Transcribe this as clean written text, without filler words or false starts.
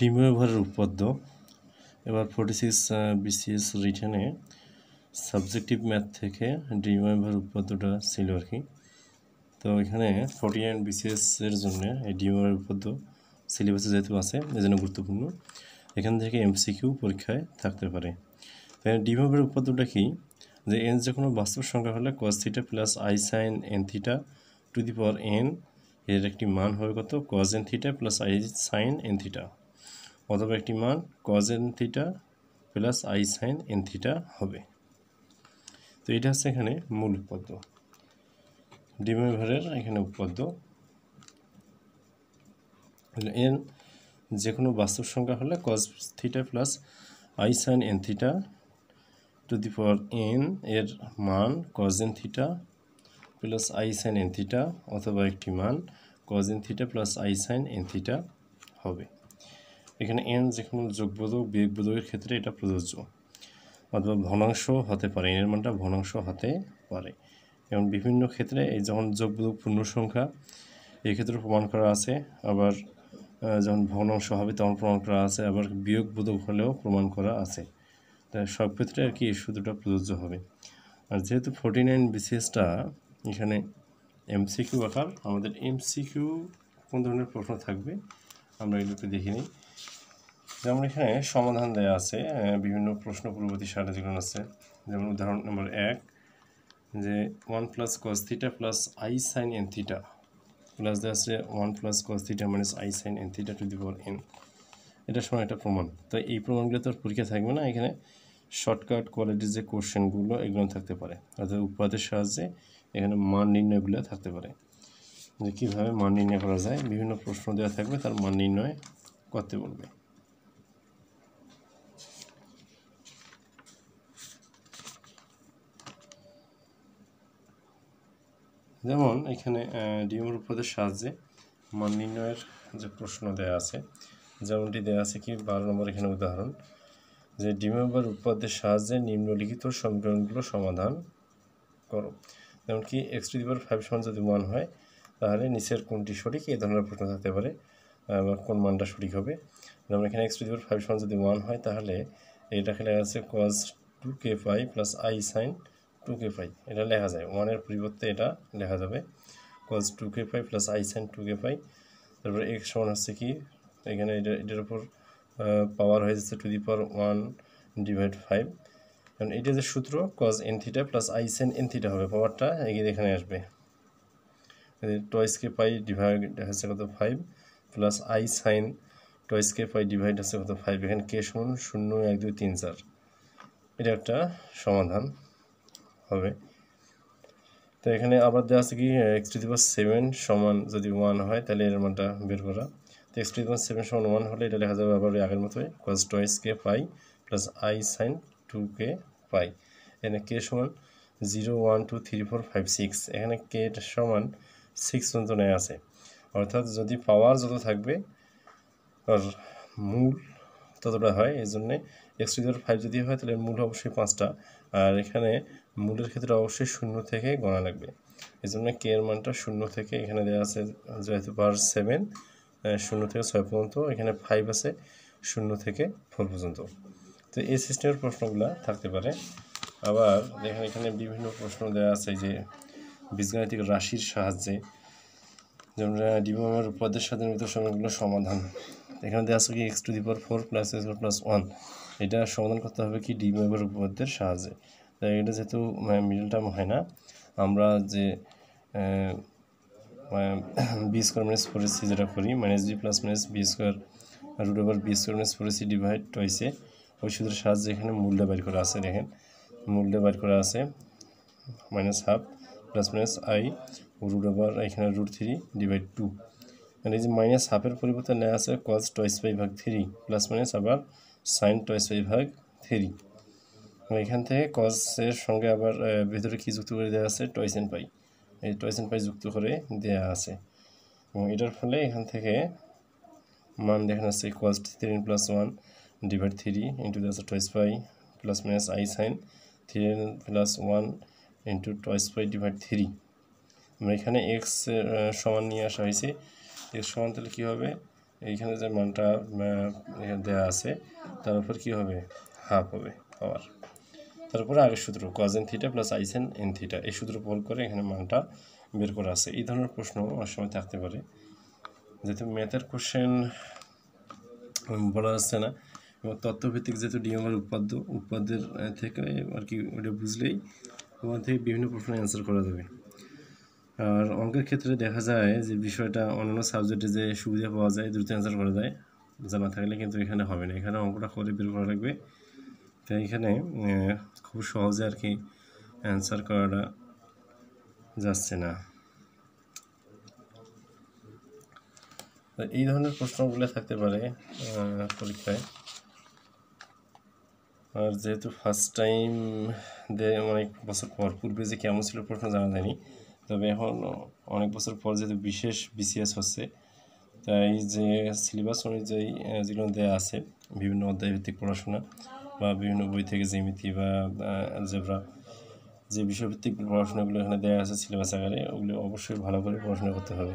ডিমোভারের উপপাদ্য। এবার 46 BCS রিটেনে subjective math থেকে ডিমোভারের উপপাদ্যটা ছিল আর কি। তো এখানে 49 বিসিএস এর জন্য এই ডিমোভারের উপপাদ্য সিলেবাসে যেহেতু আছে এজন্য গুরুত্বপূর্ণ। এখান থেকে এমসিকিউ পরীক্ষায় থাকতে পারে। এখানে ডিমোভারের উপপাদ্যটা কি, যে এন যে কোনো বাস্তব সংখ্যা হলে cos theta plus i sine n theta to the power N এর একটি মান হবে কত, cos N theta plus i sine n theta, অথবা একটি মান cos N theta plus i sine n theta হবে। তো এটা হচ্ছে এখানে মূল উপপাদ্য, ডিমোভারের এখানে উপপাদ্য। এন যে কোনো বাস্তব সংখ্যা হলে cos theta plus i sine n theta to the power N এর মান cos N theta plus i sine n theta, অথবা একটি মান cos N theta plus i sine n theta হবে। এখানে এন যে কোনো যোগবোধক বিয়োগবোধকের ক্ষেত্রে এটা প্রযোজ্য, অথবা ভগ্নাংশ হতে পারে, এর মানটা ভগ্নাংশ হতে পারে। এবং বিভিন্ন ক্ষেত্রে এই যখন যোগবোধক পূর্ণ সংখ্যা এই ক্ষেত্রে প্রমাণ করা আছে, আবার যখন ভগ্নাংশ হবে তখন প্রমাণ করা আছে, আবার বিয়োগবোধক হলেও প্রমাণ করা আছে। তাই সব ক্ষেত্রে আর কি এই সূত্রটা প্রযোজ্য হবে। আর যেহেতু 49 বিসিএসটা এখানে এমসিকিউ আকার, আমাদের এমসিকিউ কোন ধরনের প্রশ্ন থাকবে আমরা এগুলোকে দেখে নিই। যেমন এখানে সমাধান দেওয়া আছে বিভিন্ন প্রশ্ন পূর্ববর্তী সারে যেগুলো আছে। যেমন উদাহরণ নম্বর 1, যে 1 plus cos theta plus i sine n theta plus দেওয়া আছে 1 plus cos theta minus i sine n theta to the power N, এটার সময় একটা প্রমাণ। তো এই প্রমাণগুলো তো পরীক্ষা থাকবে না, এখানে শর্টকাট কোয়ালিটির যে কোশ্চেনগুলো এগুলো থাকতে পারে, অর্থাৎ উপপাদ্যের সাহায্যে এখানে মান নির্ণয়গুলো থাকতে পারে, যে কীভাবে মান নির্ণয় করা যায়। বিভিন্ন প্রশ্ন দেওয়া থাকবে, তার মান নির্ণয় করতে বলবে। যেমন এখানে ডিএমএর উপপাদ্যের সাহায্যে মান নির্ণয়ের যে প্রশ্ন দেওয়া আছে, যেমনটি দেওয়া আছে কি 12 নম্বর এখানে উদাহরণ, যে ডিএমএর উপপাদ্যের সাহায্যে নিম্নলিখিত সমীকরণগুলো সমাধান করো। যেমন কি x টু দি পাওয়ার 5 সমান যদি 1 হয় তাহলে নিচের কোনটি সঠিক, এই ধরনের প্রশ্ন থাকতে পারে, বা কোন মানটা সঠিক হবে। যেমন এখানে x টু দি পাওয়ার 5 সমান যদি 1 হয় তাহলে এটাকে লেখা আছে cos 2k pi plus i sine 2k পাই, এটা লেখা যায় 1 এর পরিবর্তে এটা লেখা যাবে cos 2k pi plus i sine 2k পাই। তারপরে x সমান হচ্ছে কি, এখানে এটার উপর পাওয়ার হয়ে যাচ্ছে টু দি পাওয়ার 1 ডিভাইড 5, কারণ এটা যে সূত্র cos n theta plus i sign n theta হবে, পাওয়ারটা এখানে আসবে, টয়েস কে পাই ডিভাইড হচ্ছে কত 5 প্লাস আই সাইন টয়েস কে পাই ডিভাইড হচ্ছে কত 5, এখানে কে সমান 0 1 2 3 4, এটা একটা সমাধান হবে। তো এখানে আবার দেওয়া আছে কি x টু দি পাওয়ার 7 সমান যদি 1 হয় তাহলে এর মানটা বের করা। তো x টু দি পাওয়ার 7 সমান 1 হলে এটা লেখা যাবে আবার আগের মতোই cos টয়েস কে pi plus i sine 2k pi. এখানে কে সমান 0 1 2 3 4 5 6, এখানে কে সমান 6 পর্যন্ত নেওয়া আছে, অর্থাৎ যদি পাওয়ার যত থাকবে আর মূল ততটা হয়, এই জন্যে x টু দি পাওয়ার 5 যদি হয় তাহলে মূল অবশ্যই 5টা, আর এখানে মূলের ক্ষেত্রে অবশ্যই 0 থেকে গণা লাগবে, এই জন্য কে এর মানটা 0 থেকে এখানে দেওয়া আছে, যেহেতু পাওয়ার 7 0 থেকে 6 পর্যন্ত, এখানে 5 আছে 0 থেকে 4 পর্যন্ত। তো এই সিস্টেমের প্রশ্নগুলো থাকতে পারে। আবার দেখেন এখানে বিভিন্ন প্রশ্ন দেওয়া আছে যে বীজগাণিতিক রাশির সাহায্যে, যেমন ডিমোভারের উপপাদ্যের সাথে নির্মিত সমীকরণগুলো সমাধান। এখানে দেওয়া আছে কি x to the power 4 plus x plus 1, এটা সমাধান করতে হবে কি ডিমোভারের উপপাদ্যের সাহায্যে। তাই এটা যেহেতু মিডল টার্ম হয় না, আমরা যে বি স্কোয়ার মাইনাস 4ac যেটা করি minus B plus minus B square root over B square minus 4ac divide টয়েসে, ওই সূত্রের সাহায্যে এখানে মূল্য বের করা আছে। দেখেন মূল্য বের করা আছে minus half plus minus i root over এখানে রুট 3 ডিভাইড 2, মানে এই যে মাইনাস হাফের পরিবর্তে নেওয়া আছে cos টয়েস পাই ভাগ 3 প্লাস মাইনাস আবার সাইন টয়েস পাই ভাগ 3, এখান থেকে cos এর সঙ্গে আবার ভেতরে কি যুক্ত করে দেওয়া আছে টয়েস এন পাই, এই টয়েস এন পাই যুক্ত করে দেওয়া আছে, এবং এটার ফলে এখান থেকে মান দেখা যাচ্ছে cos 3 প্লাস 1 ডিভাইড 3 ইন্টু দেওয়া আছে twice pi plus minus i sine 3 plus 1 into twice pi divide 3, আমরা এখানে এক্স সমান নিয়ে আসা হয়েছে, এক্স সমান তাহলে কী হবে এইখানে যে মানটা এখানে দেওয়া আছে তার উপর কী হবে হাফ হবে পাওয়ার, তারপরে আগের সূত্র cos n theta plus i sin n theta এই সূত্র প্রয়োগ করে এখানে মানটা বের করা আছে। এই ধরনের প্রশ্ন অনেক সময় থাকতে পারে, যেহেতু ম্যাথের কোশ্চেন বলা যাচ্ছে না এবং তথ্যভিত্তিক যেহেতু ডিএমআর উৎপাদ্যের থেকে আর কি ওটা বুঝলেই ওখান থেকে বিভিন্ন প্রশ্নের অ্যান্সার করা যাবে। আর অঙ্কের ক্ষেত্রে দেখা যায় যে বিষয়টা অন্যান্য সাবজেক্টে যে সুবিধা পাওয়া যায় দ্রুত অ্যান্সার করা যায়, জানা থাকলে কিন্তু এখানে হবে না, এখানে অঙ্কটা করে বের করা লাগবে। তাই এখানে খুব সহজে আর কি অ্যান্সার করাটা যাচ্ছে না। এই ধরনের প্রশ্নগুলো থাকতে পারে পরীক্ষায়। আর যেহেতু ফার্স্ট টাইম অনেক বছর পর, পূর্বে যে কেমন ছিল প্রশ্ন জানা যায়নি, তবে এখন অনেক বছর পর যেহেতু বিশেষ বিসিএস হচ্ছে, তাই যে সিলেবাস অনুযায়ী যেগুলো দেওয়া আছে বিভিন্ন অধ্যায়ভিত্তিক পড়াশোনা বা বিভিন্ন বই থেকে জ্যামিতি বা অ্যালজেব্রা যে বিষয়ভিত্তিক পড়াশোনাগুলো এখানে দেওয়া আছে সিলেবাস আকারে, ওগুলো অবশ্যই ভালো করে পড়াশোনা করতে হবে।